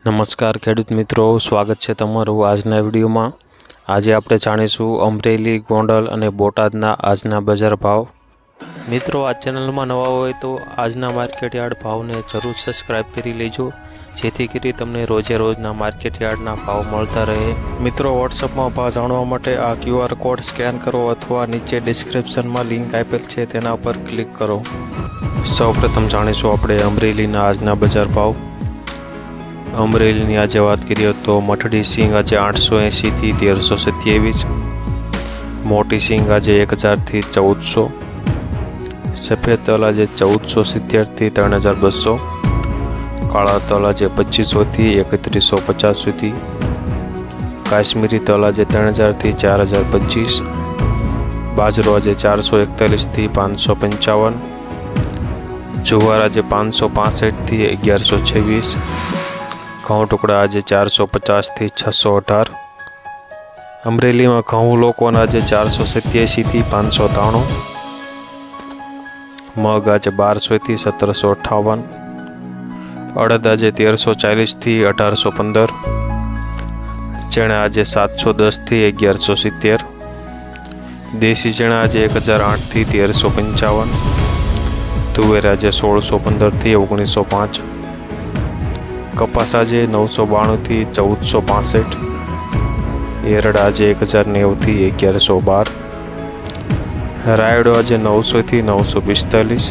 નમસ્કાર ખેડૂત મિત્રો, સ્વાગત છે તમારું આજના વિડીયોમાં। આજે આપણે જાણીશું અમરેલી, ગોંડલ અને બોટાદના આજના બજાર ભાવ। મિત્રો, આ ચેનલમાં નવા હોય તો આજના માર્કેટ યાર્ડ ભાવને જરૂર સબસ્ક્રાઇબ કરી લેજો, જેથી કરી તમને રોજે રોજના માર્કેટ યાર્ડના ભાવ મળતા રહે। મિત્રો, વોટ્સઅપમાં ભાવ જાણવા માટે આ QR કોડ સ્કેન કરો અથવા નીચે ડિસ્ક્રિપ્શનમાં લિંક આપેલ છે તેના પર ક્લિક કરો। સૌપ્રથમ જાણીશું આપણે અમરેલીના આજના બજાર ભાવ। અમરેલીની આજે વાત કરીએ તો મઠડી સિંગ આજે 880 થી 1327, મોટી સિંગ આજે 1000 થી 1400, સફેદ તલ આજે 1470 થી 3200, કાળા તલ આજે 2500 થી 3150 સુધી, કાશ્મીરી તલ આજે 3000 થી 4025, બાજરો આજે 441 થી 555, જુવાર આજે 565 થી 1126, ઘઉં ટુકડા આજે 450 થી 618। અમરેલીમાં ઘઉં લોકોના આજે 487 થી 593, મગ આજે 1200 થી 1758, અડદ આજે 1340 થી 1815, ચણા આજે 710 થી 1170, દેશી ચણા આજે 1008 થી 1355, તુવેર આજે 1615 થી 1905, કપાસ આજે 992 થી 1465, એરડ આજે 1090 થી 1112, રાયડો આજે 900 થી 945,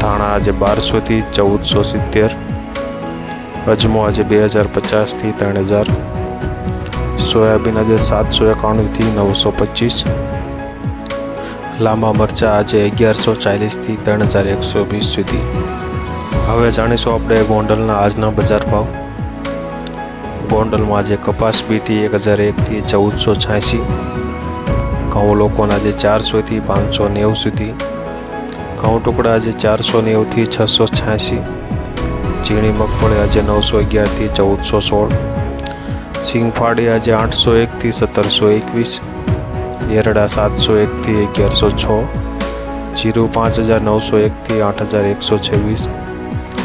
ધાણા આજે 1200 થી 1470, અજમો આજે 2050 થી 3000, સોયાબીન આજે 791 થી 925, લાંબા મરચા આજે 1140 થી 3120 સુધી। હવે જાણીશું આપણે ગોંડલના આજના બજાર ભાવ। ગોંડલમાં આજે કપાસ બીટી 1001 થી 1486, ઘઉં લોકોના આજે 400 થી 590 સુધી, ઘઉં ટુકડા આજે 490 થી 686, ઝીણી મગફળી આજે 911 થી 1416, સિંગફાડી આજે 801 થી 1721, એરડા 701 થી 1106, જીરું 5901 થી 8126,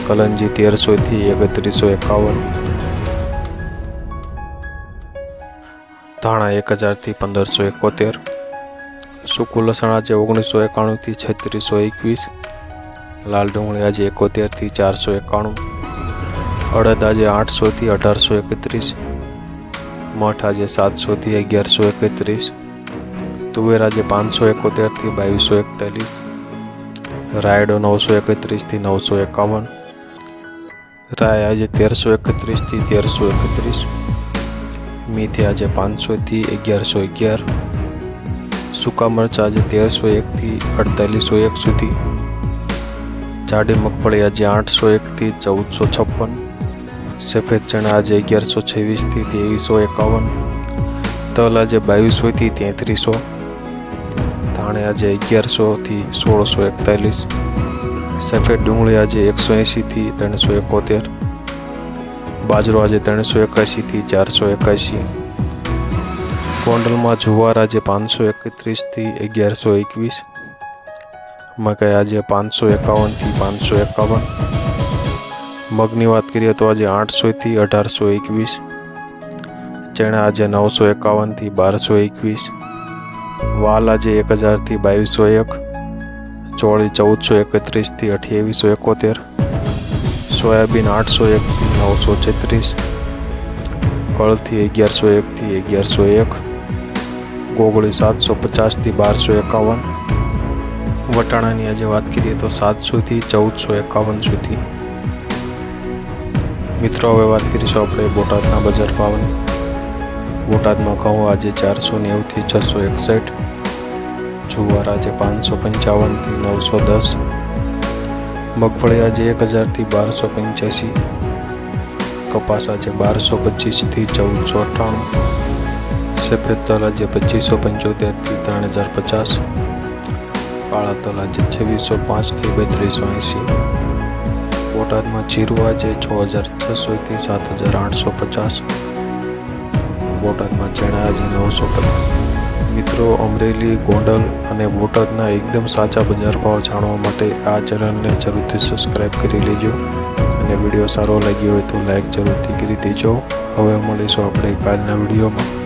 કલંજી 1300 થી 3151, ધાણા 1000 થી 1571, સૂકું લસણ આજે 1991 થી 3621, લાલ ડુંગળી આજે 71 થી 491, અડદ આજે 800 થી 1831, મઠ આજે 700 થી 1131, તુવેર આજે 571 થી 2241, રાયડો 931 થી 951, રાય આજે 1331 થી 1331, મેથી આજે 500 થી 1111, સૂકા મરચા આજે 1301 થી 4801 સુધી, જાડી મગફળી આજે 801 થી 1456, સફેદ ચણા આજે 1126 થી 2351, તલ આજે 2200 થી 3300, ધાણે આજે 1100 થી 1641, સફેદ ડુંગળી આજે 180 થી 371, બાજરો આજે 381 થી 481, ગોંડલમાં જુવાર આજે 531 થી 1121, મકાઈ આજે 551 થી 551, મગની વાત કરીએ તો આજે 800 થી 1821, ચણા આજે 951 થી 1221, વાલ આજે 1000 થી 2201, ચોળી 1431 થી 2871, સોયાબીન 801 થી 936, કળથી 1101 થી 1101, ગોગળી 750 થી 1251, વટાણાની આજે વાત કરીએ તો 700 થી 1451 સુધી। મિત્રો, હવે વાત કરીશું આપણે બોટાદના બજાર ભાવની। બોટાદમાં ઘઉં આજે 490 થી 661, જુવાર આજે 555 થી 910, મગફળી આજે 1000 થી 1285, કપાસ આજે 1225 થી 1498, સફેદ તલ આજે 2575 થી 3050, કાળા તલ આજે 2605 થી 3280, બોટાદમાં જીરું આજે 6600 થી 7850, બોટાદમાં ચણા આજે 950। મિત્રો, અમરેલી, ગોંડલ અને બોટાદના એકદમ સાચા બજાર ભાવ જાણવા માટે આ ચેનલને જરૂરથી સબસ્ક્રાઇબ કરી લેજો। તમને વિડીયો સારો લાગ્યો હોય તો લાઈક જરૂરથી કરી દેજો. હવે મળીશું આપણે કાલના વિડીયોમાં.